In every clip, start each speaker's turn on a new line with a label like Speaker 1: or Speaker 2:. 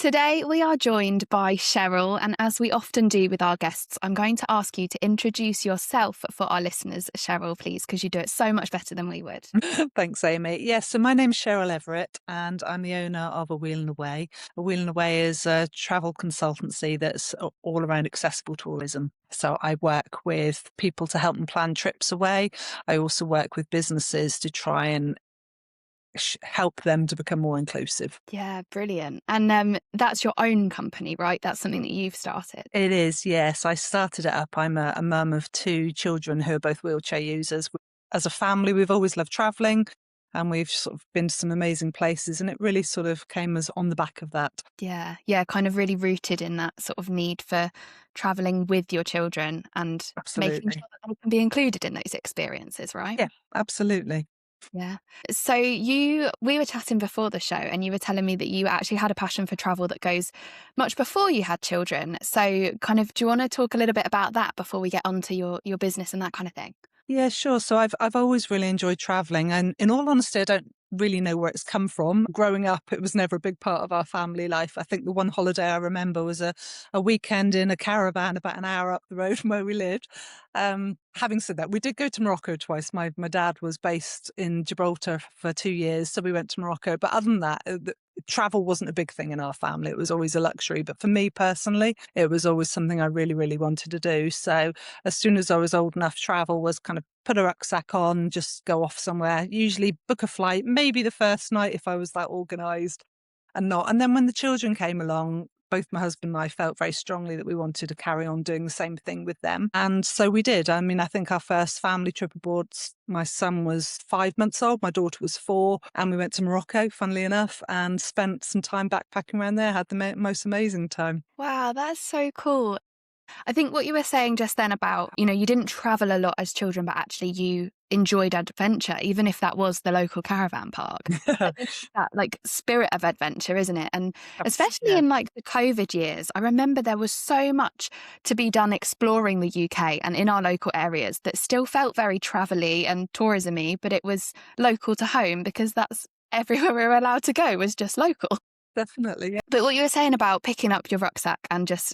Speaker 1: Today, we are joined by Cheryl, and as we often do with our guests, I'm going to ask you to introduce yourself for our listeners, Cheryl, please, because you do it so much better than we would.
Speaker 2: Thanks, Amy. Yes, so my name's Cheryl Everitt, and I'm the owner of A Wheel and Away. A Wheel and Away is a travel consultancy that's all around accessible tourism. So I work with people to help them plan trips away. I also work with businesses to try and help them to become more inclusive.
Speaker 1: Yeah, brilliant. And that's your own company, right? That's something that you've started.
Speaker 2: It is, yes. I started it up. I'm a mum of two children who are both wheelchair users. As a family, we've always loved travelling, and we've sort of been to some amazing places, and it really sort of came as on the back of that.
Speaker 1: Yeah, kind of really rooted in that sort of need for traveling with your children and making
Speaker 2: Absolutely.
Speaker 1: sure that they can be included in those experiences, right?
Speaker 2: Yeah, absolutely.
Speaker 1: Yeah. So we were chatting before the show and you were telling me that you actually had a passion for travel that goes much before you had children. So kind of, do you want to talk a little bit about that before we get onto your business and that kind of thing?
Speaker 2: Yeah, sure. So I've always really enjoyed traveling, and in all honesty, I don't really know where it's come from. Growing up, it was never a big part of our family life. I think the one holiday I remember was a weekend in a caravan about an hour up the road from where we lived. Having said that, we did go to Morocco twice. My dad was based in Gibraltar for 2 years, so we went to Morocco. But other than that, travel wasn't a big thing in our family. It was always a luxury. But for me personally, it was always something I really, really wanted to do. So as soon as I was old enough, travel was kind of put a rucksack on, just go off somewhere, usually book a flight, maybe the first night if I was that organised and not. And then when the children came along, both my husband and I felt very strongly that we wanted to carry on doing the same thing with them. And so we did. I mean, I think our first family trip abroad, my son was 5 months old, my daughter was 4, and we went to Morocco, funnily enough, and spent some time backpacking around there, had the most amazing time.
Speaker 1: Wow, that's so cool. I think what you were saying just then about, you didn't travel a lot as children, but actually you enjoyed adventure, even if that was the local caravan park. I think it's that like spirit of adventure, isn't it? And especially
Speaker 2: Yeah.
Speaker 1: in like the COVID years, I remember there was so much to be done exploring the UK and in our local areas that still felt very travel-y and tourism-y, but it was local to home because that's everywhere we were allowed to go was just local.
Speaker 2: Definitely.
Speaker 1: But what you were saying about picking up your rucksack and just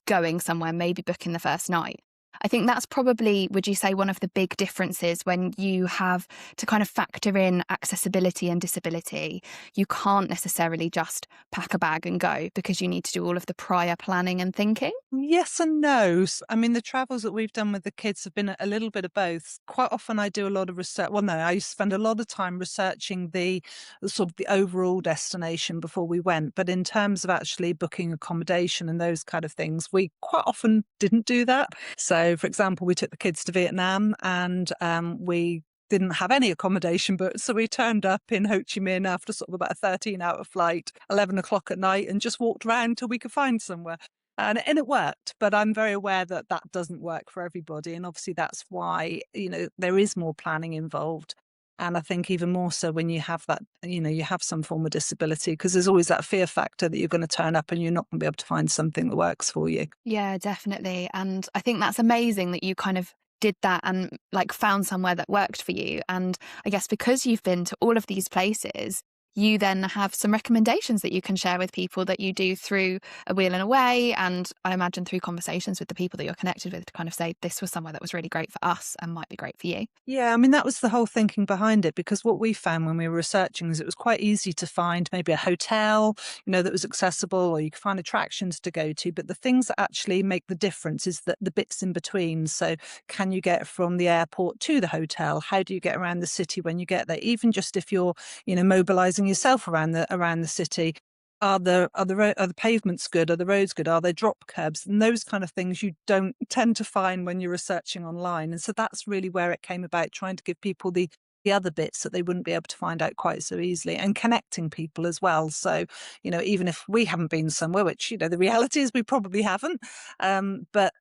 Speaker 1: going somewhere, maybe booking the first night, I think that's probably, would you say, one of the big differences when you have to kind of factor in accessibility and disability? You can't necessarily just pack a bag and go because you need to do all of the prior planning and thinking.
Speaker 2: Yes and no. I mean, the travels that we've done with the kids have been a little bit of both. Quite often I do a lot of research. Well, no, I spend a lot of time researching the sort of the overall destination before we went. But in terms of actually booking accommodation and those kind of things, we quite often didn't do that. So, for example, we took the kids to Vietnam and we didn't have any accommodation, but so we turned up in Ho Chi Minh after sort of about a 13-hour flight, 11 o'clock at night, and just walked around till we could find somewhere. And it worked, but I'm very aware that that doesn't work for everybody. And obviously that's why, there is more planning involved. And I think even more so when you have that, you have some form of disability, because there's always that fear factor that you're going to turn up and you're not going to be able to find something that works for you.
Speaker 1: Yeah, definitely. And I think that's amazing that you kind of did that and like found somewhere that worked for you. And I guess because you've been to all of these places, you then have some recommendations that you can share with people that you do through A Wheel and Away. And I imagine through conversations with the people that you're connected with to kind of say, this was somewhere that was really great for us and might be great for you.
Speaker 2: Yeah, I mean, that was the whole thinking behind it, because what we found when we were researching is it was quite easy to find maybe a hotel, that was accessible, or you could find attractions to go to. But the things that actually make the difference is that the bits in between. So can you get from the airport to the hotel? How do you get around the city when you get there? Even just if you're, mobilizing yourself around the city. Are the pavements good? Are the roads good? Are there drop curbs? And those kind of things you don't tend to find when you're researching online. And so that's really where it came about, trying to give people the other bits that they wouldn't be able to find out quite so easily, and connecting people as well. So, even if we haven't been somewhere, which, the reality is we probably haven't, but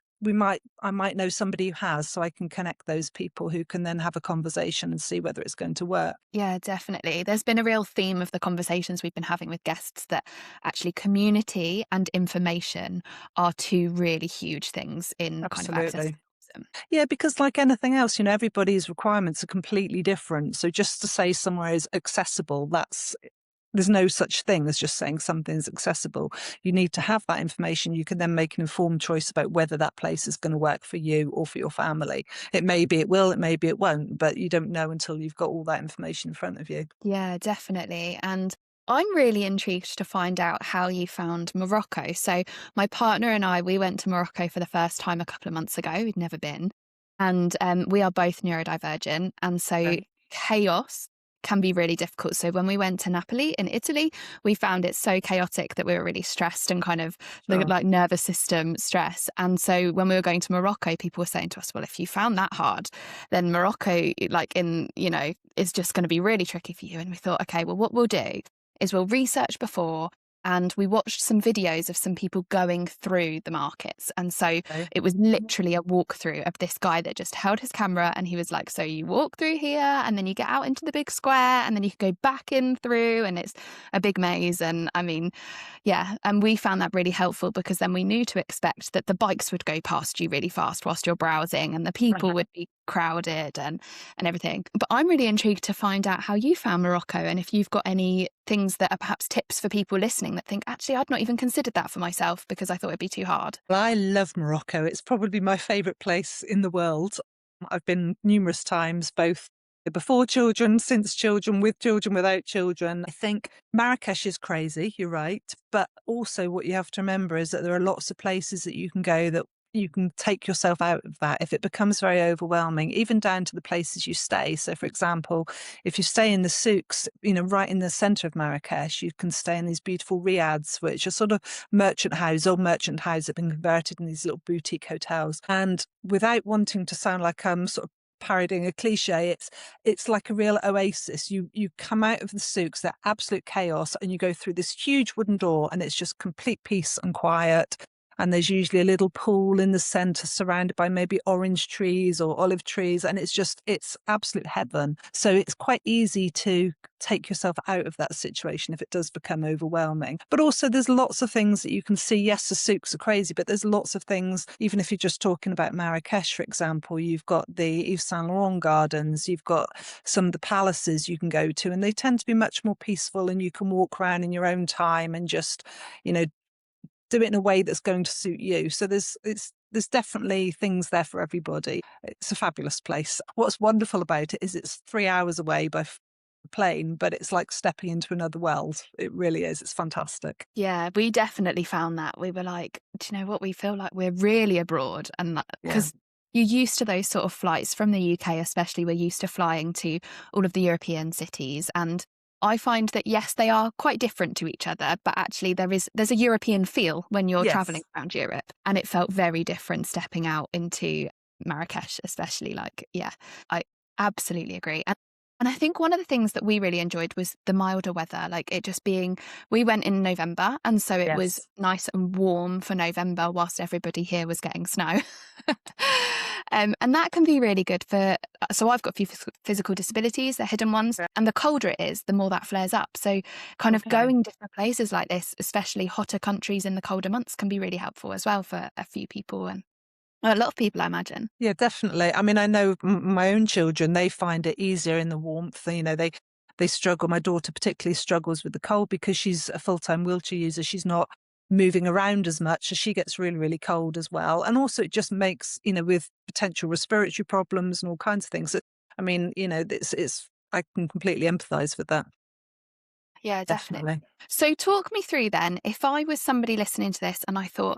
Speaker 2: I might know somebody who has, so I can connect those people who can then have a conversation and see whether it's going to work.
Speaker 1: Yeah, definitely. There's been a real theme of the conversations we've been having with guests that actually community and information are two really huge things in kind of
Speaker 2: Absolutely.
Speaker 1: accessibility.
Speaker 2: Yeah, because like anything else, everybody's requirements are completely different. So just to say somewhere is accessible, that's there's no such thing as just saying something's accessible. You need to have that information. You can then make an informed choice about whether that place is going to work for you or for your family. It may be it will, it may be it won't, but you don't know until you've got all that information in front of you.
Speaker 1: Yeah, definitely. And I'm really intrigued to find out how you found Morocco. So, my partner and I, we went to Morocco for the first time a couple of months ago. We'd never been. And we are both neurodivergent. And so,
Speaker 2: Okay.
Speaker 1: chaos can be really difficult. So, when we went to Napoli in Italy, we found it so chaotic that we were really stressed and kind of the
Speaker 2: Sure.
Speaker 1: like nervous system stress. And so, when we were going to Morocco, people were saying to us, well, if you found that hard, then Morocco, like in, is just going to be really tricky for you. And we thought, okay, well, what we'll do is we'll research before. And we watched some videos of some people going through the markets. And so
Speaker 2: Okay.
Speaker 1: it was literally a walkthrough of this guy that just held his camera and he was like, so you walk through here and then you get out into the big square and then you can go back in through and it's a big maze. And I mean, yeah, and we found that really helpful because then we knew to expect that the bikes would go past you really fast whilst you're browsing and the people would be crowded and everything. But I'm really intrigued to find out how you found Morocco and if you've got any things that are perhaps tips for people listening that think, actually, I'd not even considered that for myself because I thought it'd be too hard.
Speaker 2: Well, I love Morocco. It's probably my favourite place in the world. I've been numerous times, both before children, since children, without children. I think Marrakesh is crazy, you're right. But also, what you have to remember is that there are lots of places that you can go that you can take yourself out of that if it becomes very overwhelming, even down to the places you stay. So, for example, if you stay in the souks, right in the centre of Marrakesh, you can stay in these beautiful riads, which are sort of old merchant houses have been converted in these little boutique hotels. And without wanting to sound like I'm sort of parodying a cliche, it's like a real oasis. You come out of the souks, they're absolute chaos, and you go through this huge wooden door, and it's just complete peace and quiet. And there's usually a little pool in the center surrounded by maybe orange trees or olive trees. And it's absolute heaven. So it's quite easy to take yourself out of that situation if it does become overwhelming. But also there's lots of things that you can see. Yes, the souks are crazy, but there's lots of things, even if you're just talking about Marrakesh, for example, you've got the Yves Saint Laurent gardens, you've got some of the palaces you can go to, and they tend to be much more peaceful and you can walk around in your own time and just, you know, do it in a way that's going to suit you. So there's definitely things there for everybody. It's a fabulous place. What's wonderful about it is it's 3 hours away by plane, but it's like stepping into another world. It really is. It's fantastic.
Speaker 1: Yeah, we definitely found that. We were like, do you know what? We feel like we're really abroad. And
Speaker 2: Yeah.
Speaker 1: because you're used to those sort of flights from the UK, especially, we're used to flying to all of the European cities. And I find that, yes, they are quite different to each other, but actually there's a European feel when you're traveling
Speaker 2: Yes.
Speaker 1: around Europe. And it felt very different stepping out into Marrakesh, especially. Like, yeah, I absolutely agree. And I think one of the things that we really enjoyed was the milder weather, like it just being, we went in November, and so it was
Speaker 2: Yes.
Speaker 1: nice and warm for November whilst everybody here was getting snow. And that can be really good for, so I've got a few physical disabilities, they're hidden ones,
Speaker 2: Yeah.
Speaker 1: and the colder it is, the more that flares up. So kind of
Speaker 2: Okay.
Speaker 1: going different places like this, especially hotter countries in the colder months, can be really helpful as well for a few people and a lot of people, I imagine.
Speaker 2: Yeah, definitely. I mean, I know my own children, they find it easier in the warmth. They struggle. My daughter particularly struggles with the cold because she's a full-time wheelchair user. She's not moving around as much, so she gets really, really cold as well. And also it just makes, with potential respiratory problems and all kinds of things. I mean, I can completely empathize with that.
Speaker 1: Yeah, definitely.
Speaker 2: Definitely.
Speaker 1: So talk me through then, if I was somebody listening to this and I thought,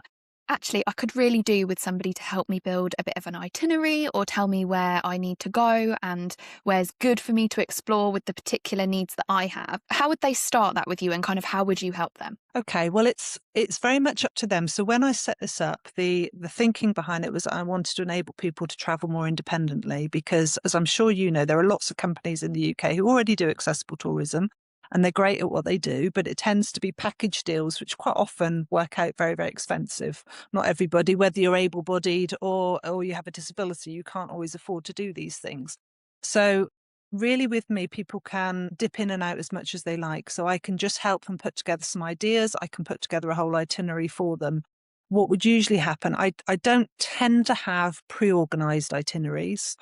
Speaker 1: actually, I could really do with somebody to help me build a bit of an itinerary or tell me where I need to go and where's good for me to explore with the particular needs that I have. How would they start that with you and kind of how would you help them?
Speaker 2: Okay, well, it's very much up to them. So when I set this up, the thinking behind it was I wanted to enable people to travel more independently because, as I'm sure you know, there are lots of companies in the UK who already do accessible tourism, and they're great at what they do, but it tends to be package deals, which quite often work out very, very expensive. Not everybody, whether you're able-bodied or you have a disability, you can't always afford to do these things. So really with me, people can dip in and out as much as they like. So I can just help them put together some ideas. I can put together a whole itinerary for them. what would usually happen, I don't tend to have pre-organized itineraries.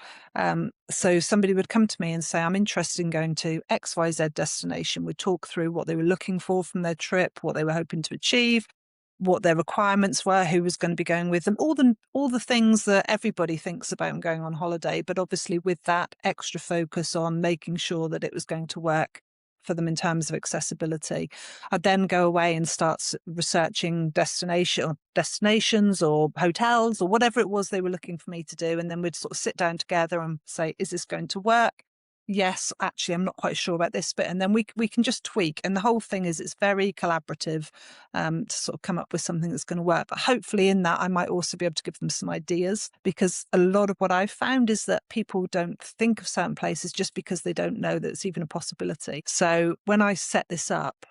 Speaker 2: So somebody would come to me and say, I'm interested in going to XYZ destination. We'd talk through what they were looking for from their trip, what they were hoping to achieve, what their requirements were, who was going to be going with them, all the things that everybody thinks about when going on holiday, but obviously with that extra focus on making sure that it was going to work for them in terms of accessibility. I'd then go away and start researching destinations or hotels or whatever it was they were looking for me to do. And then we'd sort of sit down together and say, is this going to work? Yes, actually, I'm not quite sure about this bit. And then we can just tweak. And the whole thing is it's very collaborative to sort of come up with something that's going to work. But hopefully in that, I might also be able to give them some ideas, because a lot of what I've found is that people don't think of certain places just because they don't know that it's even a possibility. So when I set this up,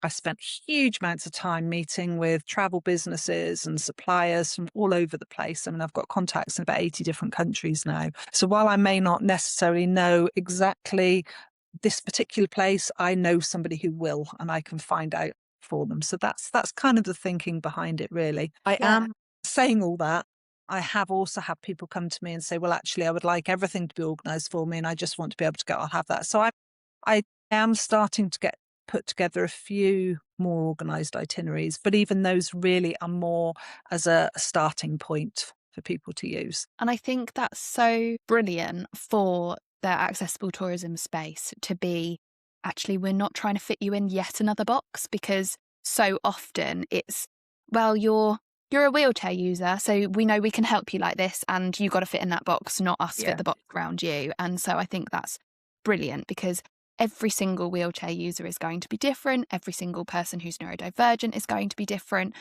Speaker 2: I spent huge amounts of time meeting with travel businesses and suppliers from all over the place. I mean, I've got contacts in about 80 different countries now. So while I may not necessarily know exactly this particular place, I know somebody who will, and I can find out for them. So that's kind of the thinking behind it, really. I
Speaker 1: Yeah.
Speaker 2: am saying all that. I have also had people come to me and say, well, actually, I would like everything to be organised for me and I just want to be able to go, I'll have that. So I am starting to put together a few more organised itineraries, but even those really are more as a starting point for people to use.
Speaker 1: And I think that's so brilliant for the accessible tourism space to be actually, we're not trying to fit you in yet another box, because so often it's, well, you're a wheelchair user, so we know we can help you like this, and you got to fit in that box, not us fit
Speaker 2: Yeah,
Speaker 1: the box around you. And so I think that's brilliant, because every single wheelchair user is going to be different. Every single person who's neurodivergent is going to be different.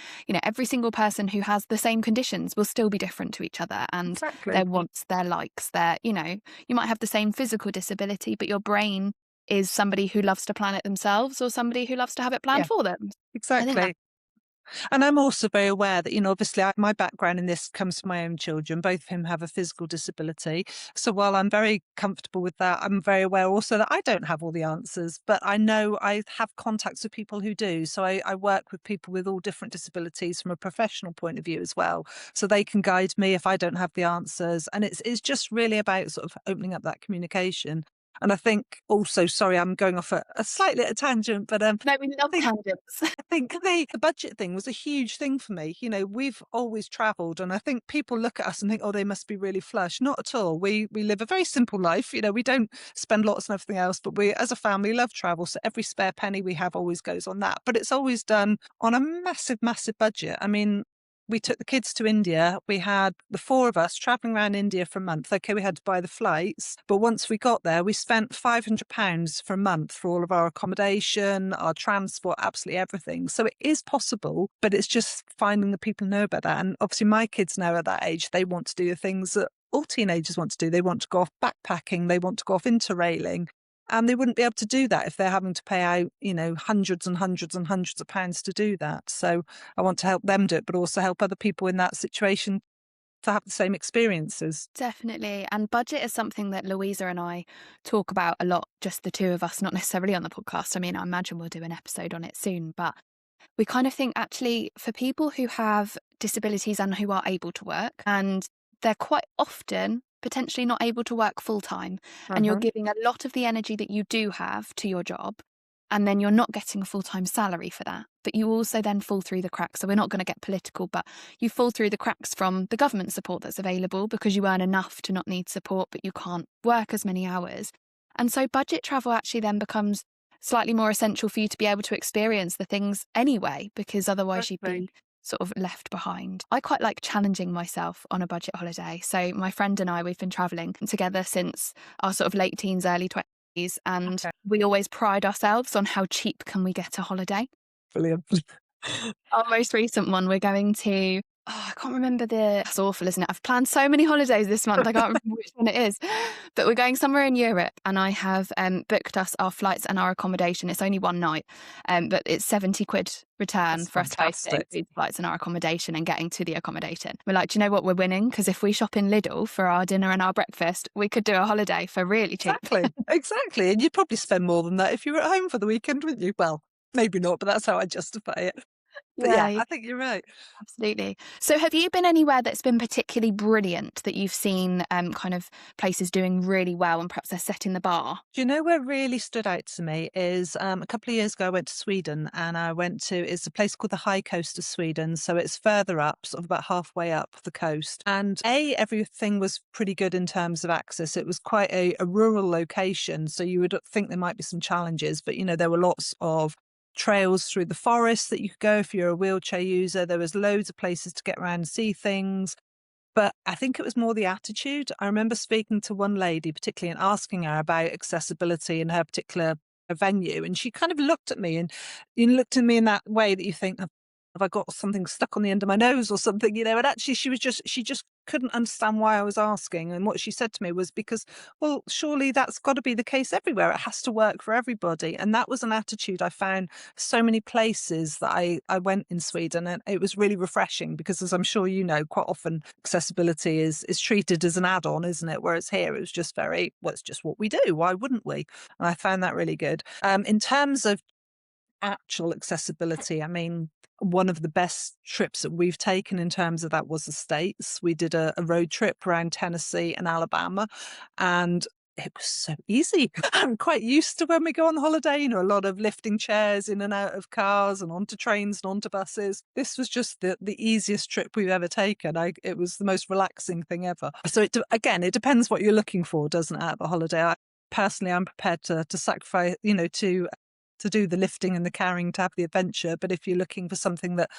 Speaker 1: Every single person who has the same conditions will still be different to each other, and their
Speaker 2: exactly.
Speaker 1: wants, their likes, you might have the same physical disability, but your brain is somebody who loves to plan it themselves or somebody who loves to have it planned
Speaker 2: Yeah,
Speaker 1: for them. I think that,
Speaker 2: exactly. And I'm also very aware that, obviously my background in this comes from my own children. Both of them have a physical disability. So while I'm very comfortable with that, I'm very aware also that I don't have all the answers, but I know I have contacts with people who do. So I work with people with all different disabilities from a professional point of view as well. So they can guide me if I don't have the answers. And it's just really about sort of opening up that communication. And I think also, sorry, I'm going off a slightly at a tangent, but
Speaker 1: no, we
Speaker 2: I
Speaker 1: love
Speaker 2: think
Speaker 1: tangents.
Speaker 2: I think the budget thing was a huge thing for me. We've always traveled, and I think people look at us and think, oh, they must be really flush. Not at all. We live a very simple life. We don't spend lots on everything else, but we as a family love travel. So every spare penny we have always goes on that. But it's always done on a massive, massive budget. I mean, we took the kids to India. We had the four of us traveling around India for a month. Okay, we had to buy the flights, but once we got there, we spent £500 for a month for all of our accommodation, our transport, absolutely everything. So it is possible, but it's just finding the people who know about that. And obviously, my kids now at that age, they want to do the things that all teenagers want to do. They want to go off backpacking. They want to go off interrailing. And they wouldn't be able to do that if they're having to pay out, hundreds and hundreds and hundreds of pounds to do that. So I want to help them do it, but also help other people in that situation to have the same experiences.
Speaker 1: Definitely. And budget is something that Louisa and I talk about a lot, just the two of us, not necessarily on the podcast. I mean, I imagine we'll do an episode on it soon, but we kind of think actually for people who have disabilities and who are able to work, and they're quite often potentially not able to work full time, and you're
Speaker 2: Uh-huh.
Speaker 1: giving a lot of the energy that you do have to your job, and then you're not getting a full time salary for that. But you also then fall through the cracks. So we're not going to get political, but you fall through the cracks from the government support that's available because you earn enough to not need support, but you can't work as many hours. And so budget travel actually then becomes slightly more essential for you to be able to experience the things anyway, because otherwise you'd
Speaker 2: Exactly.
Speaker 1: be sort of left behind. I quite like challenging myself on a budget holiday. So my friend and I, we've been traveling together since our sort of late teens, early 20s, and
Speaker 2: Okay.
Speaker 1: we always pride ourselves on how cheap can we get a holiday.
Speaker 2: Brilliant.
Speaker 1: Our most recent one, we're going to, I can't remember it's awful, isn't it? I've planned so many holidays this month, I can't remember which one it is. But we're going somewhere in Europe, and I have booked us our flights and our accommodation. It's only one night, but it's 70 quid return
Speaker 2: That's
Speaker 1: for us both to
Speaker 2: fantastic.
Speaker 1: include flights and our accommodation and getting to the accommodation. We're like, do you know what we're winning? Because if we shop in Lidl for our dinner and our breakfast, we could do a holiday for really cheap.
Speaker 2: Exactly. Exactly. And you'd probably spend more than that if you were at home for the weekend, wouldn't you? Well, maybe not, but that's how I justify it. But
Speaker 1: Yeah,
Speaker 2: yeah, I think you're right.
Speaker 1: absolutely. So have you been anywhere that's been particularly brilliant that you've seen kind of places doing really well and perhaps they're setting the bar?
Speaker 2: Do you know what really stood out to me is a couple of years ago I went to Sweden and I went to it's a place called the High Coast of Sweden. So it's further up, sort of about halfway up the coast. And everything was pretty good in terms of access. It was quite a rural location. So you would think there might be some challenges, but there were lots of trails through the forest that you could go if you're a wheelchair user. There was loads of places to get around and see things. But I think it was more the attitude. I remember speaking to one lady, particularly, and asking her about accessibility in her particular venue. And she kind of looked at me and you looked at me in that way that you think, have I got something stuck on the end of my nose or something? And actually she just couldn't understand why I was asking. And what she said to me was because, well, surely that's got to be the case everywhere. It has to work for everybody. And that was an attitude I found so many places that I went in Sweden, and it was really refreshing because, as I'm sure you know, quite often accessibility is treated as an add-on, isn't it? Whereas here it was just well, it's just what we do. Why wouldn't we? And I found that really good. In terms of actual accessibility, I mean, one of the best trips that we've taken in terms of that was the States. We did a road trip around Tennessee and Alabama, and it was so easy. I'm quite used to when we go on holiday, a lot of lifting chairs in and out of cars and onto trains and onto buses. This was just the easiest trip we've ever taken. It was the most relaxing thing ever. So again, it depends what you're looking for, doesn't it, at a holiday? Personally, I'm prepared to sacrifice, to do the lifting and the carrying to have the adventure. But if you're looking for something that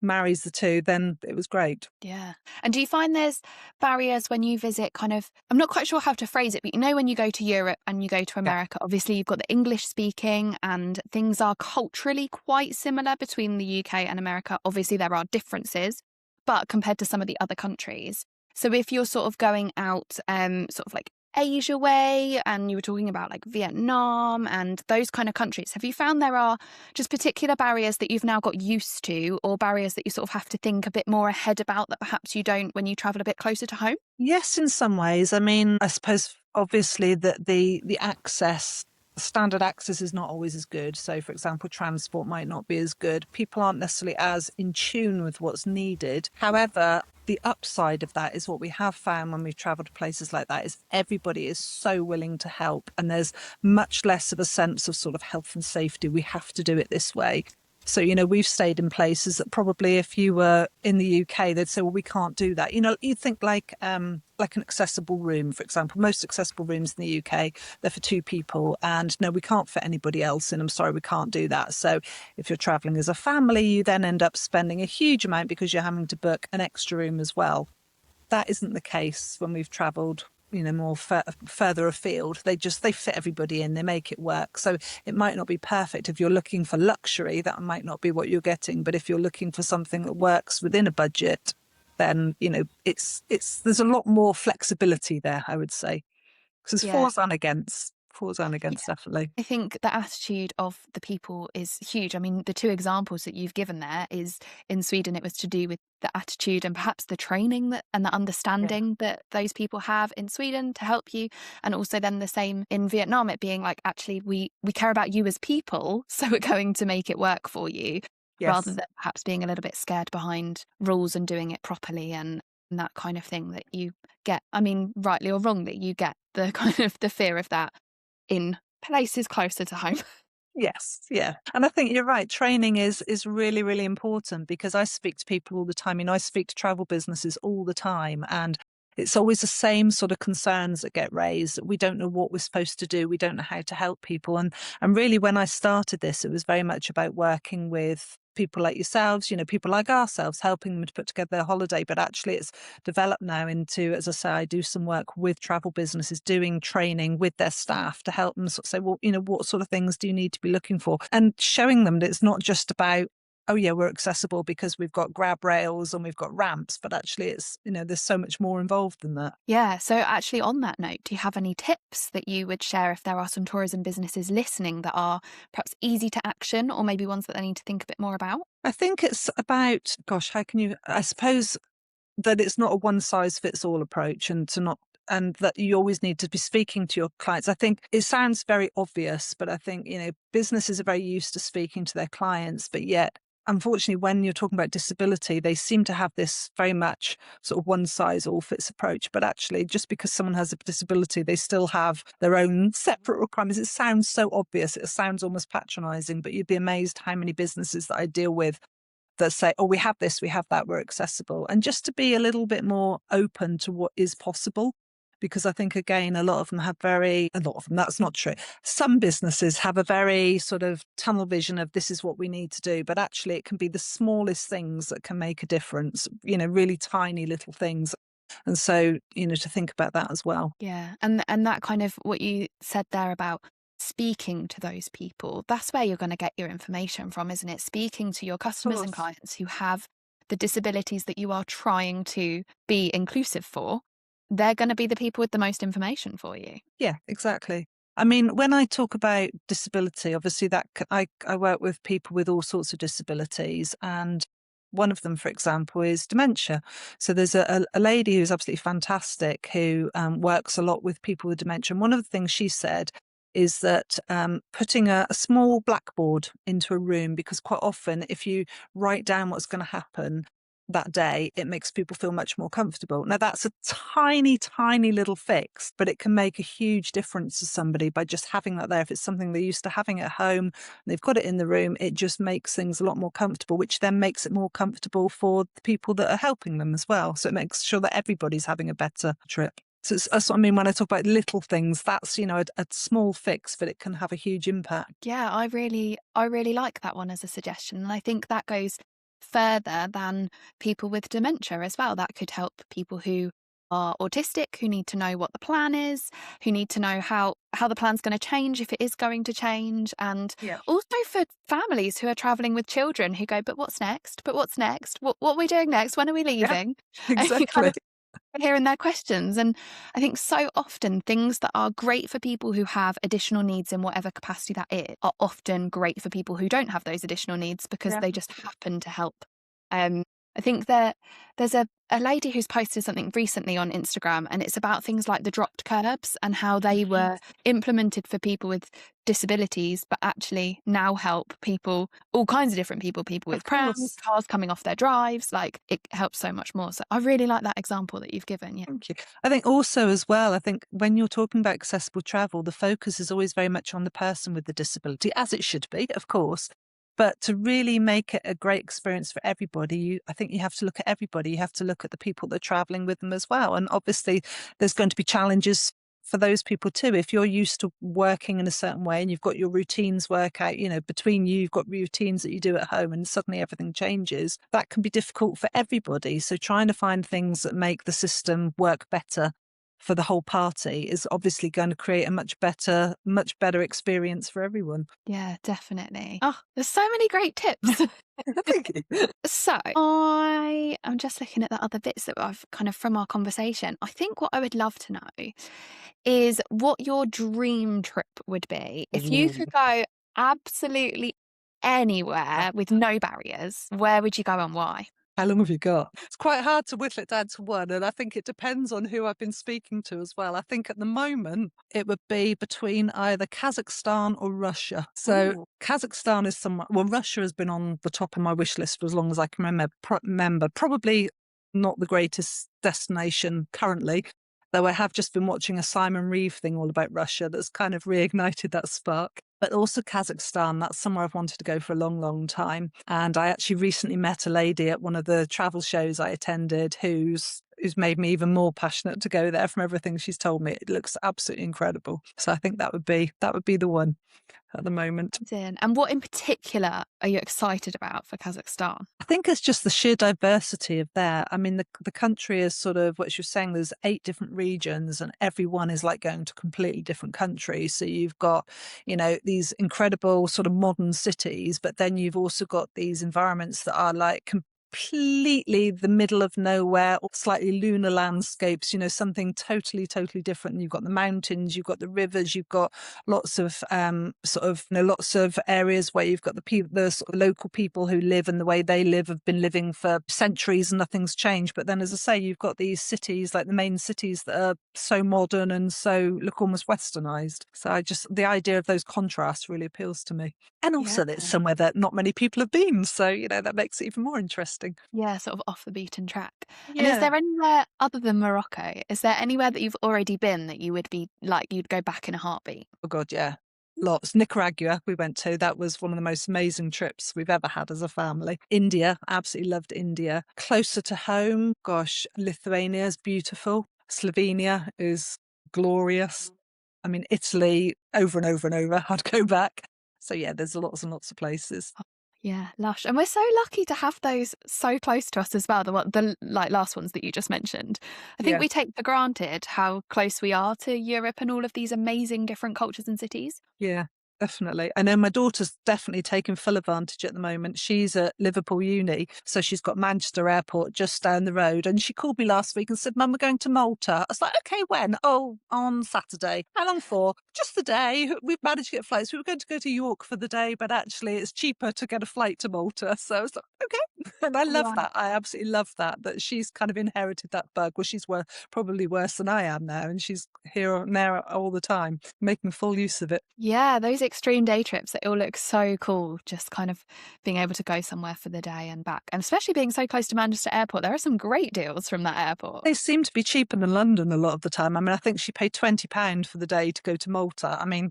Speaker 2: marries the two, then it was great.
Speaker 1: Yeah. And do you find there's barriers when you visit I'm not quite sure how to phrase it, but when you go to Europe and you go to
Speaker 2: Yeah.
Speaker 1: America, obviously you've got the English speaking and things are culturally quite similar between the UK and America. Obviously there are differences, but compared to some of the other countries. So if you're sort of going out, sort of like Asia way, and you were talking about like Vietnam and those kind of countries, have you found there are just particular barriers that you've now got used to, or barriers that you sort of have to think a bit more ahead about that perhaps you don't when you travel a bit closer to home?
Speaker 2: Yes, in some ways. I mean, I suppose obviously that the access, standard access is not always as good. So, for example, transport might not be as good. People aren't necessarily as in tune with what's needed. However, the upside of that is what we have found when we've traveled to places like that is everybody is so willing to help, and there's much less of a sense of sort of health and safety. We have to do it this way. So, we've stayed in places that probably if you were in the UK, they'd say, well, we can't do that. You'd think like an accessible room, for example. Most accessible rooms in the UK, they're for two people. And no, we can't fit anybody else in. I'm sorry, we can't do that. So if you're traveling as a family, you then end up spending a huge amount because you're having to book an extra room as well. That isn't the case when we've traveled more further afield. They fit everybody in, they make it work. So it might not be perfect. If you're looking for luxury, that might not be what you're getting. But if you're looking for something that works within a budget, then there's a lot more flexibility there, I would say. Because there's
Speaker 1: Yeah.
Speaker 2: fours and against, definitely.
Speaker 1: I think the attitude of the people is huge. I mean, the two examples that you've given there is in Sweden, it was to do with the attitude and perhaps the training and the
Speaker 2: Yeah.
Speaker 1: understanding that those people have in Sweden to help you. And also then the same in Vietnam, it being like, actually, we care about you as people, so we're going to make it work for you, rather
Speaker 2: Yes.
Speaker 1: than perhaps being a little bit scared behind rules and doing it properly and that kind of thing that you get. I mean, rightly or wrongly, you get the kind of the fear of that in places closer to home.
Speaker 2: Yes, yeah. And I think you're right. Training is really, really important because I speak to people all the time. I speak to travel businesses all the time, and it's always the same sort of concerns that get raised. We don't know what we're supposed to do. We don't know how to help people. And really when I started this, it was very much about working with people like yourselves, people like ourselves, helping them to put together their holiday. But actually it's developed now into, as I say, I do some work with travel businesses, doing training with their staff to help them sort of say, well, what sort of things do you need to be looking for? And showing them that it's not just about, oh yeah, we're accessible because we've got grab rails and we've got ramps, but actually it's, there's so much more involved than that.
Speaker 1: Yeah. So, actually, on that note, do you have any tips that you would share if there are some tourism businesses listening that are perhaps easy to action or maybe ones that they need to think a bit more about?
Speaker 2: I think it's about, gosh, I suppose that it's not a one size fits all approach, and that you always need to be speaking to your clients. I think it sounds very obvious, but I think, businesses are very used to speaking to their clients, but yet unfortunately, when you're talking about disability, they seem to have this very much sort of one size all fits approach. But actually, just because someone has a disability, they still have their own separate requirements. It sounds so obvious. It sounds almost patronizing, but you'd be amazed how many businesses that I deal with that say, oh, we have this, we have that, we're accessible. And just to be a little bit more open to what is possible. Because I think, again, a lot of them, that's not true. Some businesses have a very sort of tunnel vision of this is what we need to do. But actually, it can be the smallest things that can make a difference, really tiny little things. And so, to think about that as well.
Speaker 1: Yeah. And that kind of what you said there about speaking to those people, that's where you're going to get your information from, isn't it? Speaking to your
Speaker 2: Of
Speaker 1: customers and
Speaker 2: course.
Speaker 1: clients who have the disabilities that you are trying to be inclusive for, they're going to be the people with the most information for you.
Speaker 2: Yeah, exactly. I mean, when I talk about disability, obviously I work with people with all sorts of disabilities, and one of them, for example, is dementia. So there's a lady who's absolutely fantastic who works a lot with people with dementia. And one of the things she said is that putting a small blackboard into a room, because quite often if you write down what's going to happen that day, it makes people feel much more comfortable. Now, that's a tiny, tiny little fix, but it can make a huge difference to somebody by just having that there. If it's something they're used to having at home, and they've got it in the room, it just makes things a lot more comfortable, which then makes it more comfortable for the people that are helping them as well. So it makes sure that everybody's having a better trip. So that's what I mean when I talk about little things. That's, a small fix, but it can have a huge impact.
Speaker 1: Yeah, I really like that one as a suggestion. And I think that goes further than people with dementia as well. That could help people who are autistic, who need to know what the plan is, who need to know how the plan's going to change if it is going to change. And
Speaker 2: Yeah.
Speaker 1: also for families who are traveling with children who go, but what's next? But what's next? What are we doing next? When are we
Speaker 2: Yeah,
Speaker 1: leaving? And you kind
Speaker 2: exactly.
Speaker 1: of hearing their questions. And I think so often things that are great for people who have additional needs in whatever capacity that is are often great for people who don't have those additional needs because
Speaker 2: Yeah.
Speaker 1: they just happen to help. Um, I think there's a lady who's posted something recently on Instagram, and it's about things like the dropped curbs and how they
Speaker 2: Mhm.
Speaker 1: were implemented for people with disabilities, but actually now help people, all kinds of different people, people
Speaker 2: Of
Speaker 1: with prams,
Speaker 2: course.
Speaker 1: cars coming off their drives. Like it helps so much more. So I really like that example that you've given. Yeah.
Speaker 2: Thank you. I think also as well, I think when you're talking about accessible travel, the focus is always very much on the person with the disability, as it should be, of course. But to really make it a great experience for everybody, I think you have to look at everybody. You have to look at the people that are traveling with them as well. And obviously, there's going to be challenges for those people too. If you're used to working in a certain way and you've got your routines work out, between you, you've got routines that you do at home and suddenly everything changes, that can be difficult for everybody. So trying to find things that make the system work better for the whole party is obviously going to create a much better experience for everyone.
Speaker 1: Yeah, definitely. Oh, there's so many great tips.
Speaker 2: Thank you.
Speaker 1: So I am just looking at the other bits that I've kind of from our conversation. I think what I would love to know is what your dream trip would be. If you
Speaker 2: Ooh.
Speaker 1: could go absolutely anywhere with no barriers, where would you go and why?
Speaker 2: How long have you got? It's quite hard to whittle it down to one, and I think it depends on who I've been speaking to as well. I think at the moment it would be between either Kazakhstan or Russia. So
Speaker 1: Ooh.
Speaker 2: Kazakhstan is somewhere, well, Russia has been on the top of my wish list for as long as I can remember. Probably not the greatest destination currently, though I have just been watching a Simon Reeve thing all about Russia that's kind of reignited that spark. But also Kazakhstan, that's somewhere I've wanted to go for a long, long time. And I actually recently met a lady at one of the travel shows I attended who's made me even more passionate to go there from everything she's told me. It looks absolutely incredible. So I think that would be the one at the moment.
Speaker 1: And what in particular are you excited about for Kazakhstan?
Speaker 2: I think it's just the sheer diversity of there. I mean, the country is sort of what you're saying, there's 8 different regions and every one is like going to completely different countries. So you've got, these incredible sort of modern cities, but then you've also got these environments that are like completely the middle of nowhere or slightly lunar landscapes, something totally, totally different. You've got the mountains, you've got the rivers, you've got lots of lots of areas where you've got the sort of local people who live, and the way they live have been living for centuries and nothing's changed. But then, as I say, you've got these cities, like the main cities, that are so modern and so look almost westernized. So the idea of those contrasts really appeals to me. And
Speaker 1: Yeah.
Speaker 2: also that it's somewhere that not many people have been. So, that makes it even more interesting.
Speaker 1: Yeah, sort of off the beaten track. And is
Speaker 2: Yeah.
Speaker 1: there anywhere other than Morocco, is there anywhere that you've already been that you would be like, you'd go back in a heartbeat?
Speaker 2: Oh God, yeah. Lots. Nicaragua, we went to. That was one of the most amazing trips we've ever had as a family. India, absolutely loved India. Closer to home, gosh, Lithuania is beautiful. Slovenia is glorious. I mean, Italy, over and over and over. I'd go back. So yeah, there's lots and lots of places.
Speaker 1: Yeah, lush. And we're so lucky to have those so close to us as well, the like last ones that you just mentioned. I think
Speaker 2: Yeah.
Speaker 1: we take for granted how close we are to Europe and all of these amazing different cultures and cities.
Speaker 2: Yeah, definitely. I know my daughter's definitely taking full advantage at the moment. She's at Liverpool Uni, so she's got Manchester Airport just down the road. And she called me last week and said, Mum, we're going to Malta. I was like, okay, when? Oh, on Saturday. How long for? Just the day. We've managed to get flights. We were going to go to York for the day, but actually it's cheaper to get a flight to Malta. So I was like, okay. And I love
Speaker 1: Right.
Speaker 2: that. I absolutely love that she's kind of inherited that bug. Well, she's probably worse than I am now. And she's here and there all the time, making full use of it.
Speaker 1: Yeah, those extreme day trips, it all looks so cool, just kind of being able to go somewhere for the day and back. And especially being so close to Manchester Airport, there are some great deals from that airport.
Speaker 2: They seem to be cheaper than London a lot of the time. I mean, I think she paid £20 for the day to go to Malta. I mean,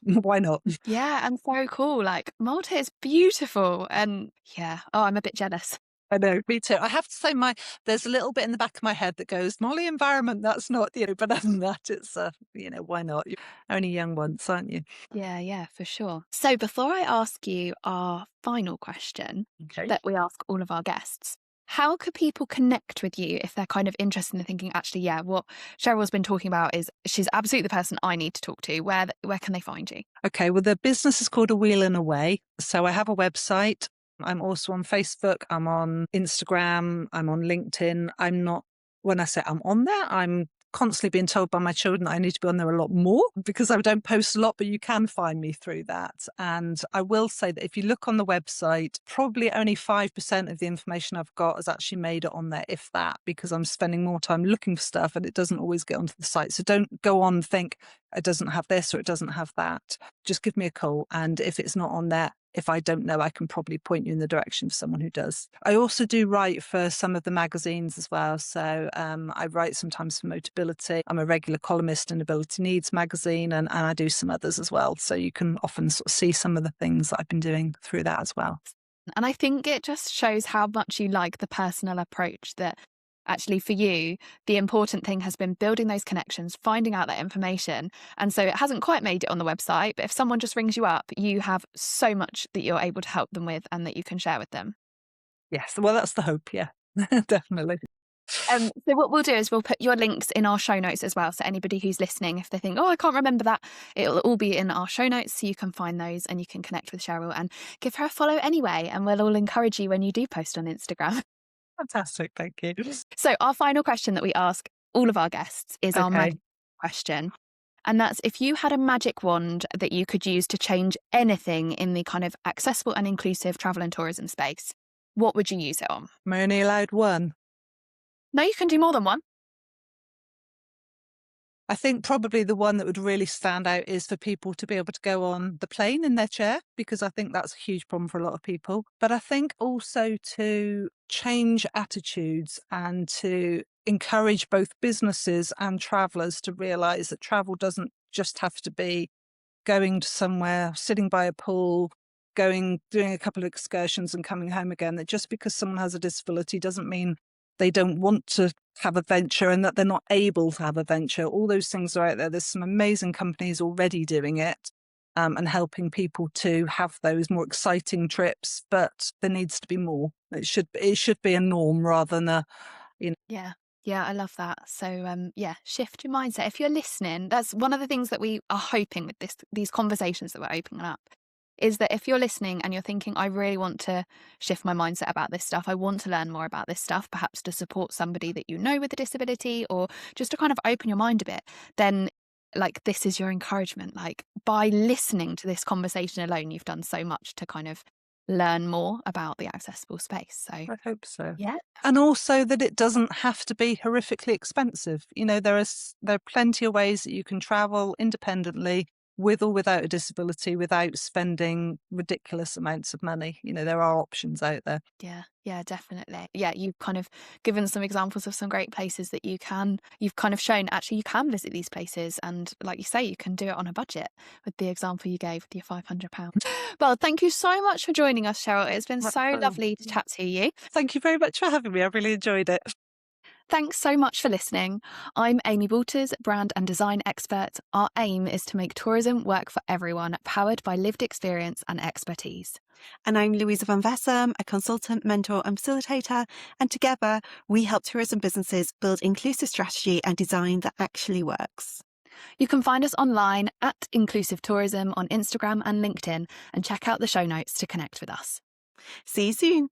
Speaker 2: why not?
Speaker 1: Yeah, and so cool. Like Malta is beautiful. And yeah, oh, I'm a bit jealous.
Speaker 2: I know, me too. I have to say, there's a little bit in the back of my head that goes, Molly environment, that's not, but other than that, it's, why not? You're only young once, aren't you?
Speaker 1: Yeah, yeah, for sure. So before I ask you our final question
Speaker 2: Okay.
Speaker 1: that we ask all of our guests, how could people connect with you if they're kind of interested in thinking, actually, yeah, what Cheryl's been talking about is she's absolutely the person I need to talk to. Where can they find you?
Speaker 2: Okay, well, the business is called A Wheel and Away. So I have a website. I'm also on Facebook. I'm on Instagram. I'm on LinkedIn. When I say I'm on there, I'm constantly being told by my children that I need to be on there a lot more because I don't post a lot, but you can find me through that. And I will say that if you look on the website, probably only 5% of the information I've got has actually made it on there, if that, because I'm spending more time looking for stuff and it doesn't always get onto the site. So don't go on and think it doesn't have this or it doesn't have that. Just give me a call. And if it's not on there, if I don't know, I can probably point you in the direction of someone who does. I also do write for some of the magazines as well. So I write sometimes for Motability. I'm a regular columnist in Ability Needs magazine, and I do some others as well. So you can often sort of see some of the things that I've been doing through that as well.
Speaker 1: And I think it just shows how much you like the personal approach that actually for you, the important thing has been building those connections, finding out that information. And so it hasn't quite made it on the website, but if someone just rings you up, you have so much that you're able to help them with and that you can share with them.
Speaker 2: Yes, well, that's the hope. Yeah, definitely.
Speaker 1: So what we'll do is we'll put your links in our show notes as well. So anybody who's listening, if they think, oh, I can't remember that, it'll all be in our show notes. So you can find those and you can connect with Cheryl and give her a follow anyway. And we'll all encourage you when you do post on Instagram.
Speaker 2: Fantastic. Thank you.
Speaker 1: So our final question that we ask all of our guests is our
Speaker 2: Okay.
Speaker 1: magic question. And that's if you had a magic wand that you could use to change anything in the kind of accessible and inclusive travel and tourism space, what would you use it on?
Speaker 2: Am I only allowed one?
Speaker 1: No, you can do more than one.
Speaker 2: I think probably the one that would really stand out is for people to be able to go on the plane in their chair, because I think that's a huge problem for a lot of people. But I think also to change attitudes and to encourage both businesses and travellers to realise that travel doesn't just have to be going to somewhere, sitting by a pool, doing a couple of excursions and coming home again. That just because someone has a disability doesn't mean they don't want to have a venture and that they're not able to have a venture. All those things are out there. There's some amazing companies already doing it and helping people to have those more exciting trips, but there needs to be more. It should be a norm rather than
Speaker 1: Yeah. Yeah, I love that. So, yeah, shift your mindset. If you're listening, that's one of the things that we are hoping with these conversations that we're opening up is that if you're listening and you're thinking, I really want to shift my mindset about this stuff, I want to learn more about this stuff, perhaps to support somebody that you know with a disability or just to kind of open your mind a bit, then like this is your encouragement. Like by listening to this conversation alone, you've done so much to kind of learn more about the accessible space. So,
Speaker 2: I hope so.
Speaker 1: yeah.
Speaker 2: And also that it doesn't have to be horrifically expensive. There are plenty of ways that you can travel independently with or without a disability without spending ridiculous amounts of money. There are options out there.
Speaker 1: Yeah, yeah, definitely. Yeah, you've kind of given some examples of some great places that you've kind of shown actually you can visit these places. And like you say, you can do it on a budget with the example you gave with your £500. Well, thank you so much for joining us, Cheryl. It's been so
Speaker 2: Oh,
Speaker 1: lovely to chat to you.
Speaker 2: thank you very much for having me. I really enjoyed it.
Speaker 1: Thanks so much for listening. I'm Amy Walters, brand and design expert. Our aim is to make tourism work for everyone, powered by lived experience and expertise.
Speaker 3: And I'm Louisa van Vessem, a consultant, mentor and facilitator. And together we help tourism businesses build inclusive strategy and design that actually works.
Speaker 1: You can find us online at Inclusive Tourism on Instagram and LinkedIn and check out the show notes to connect with us.
Speaker 3: See you soon.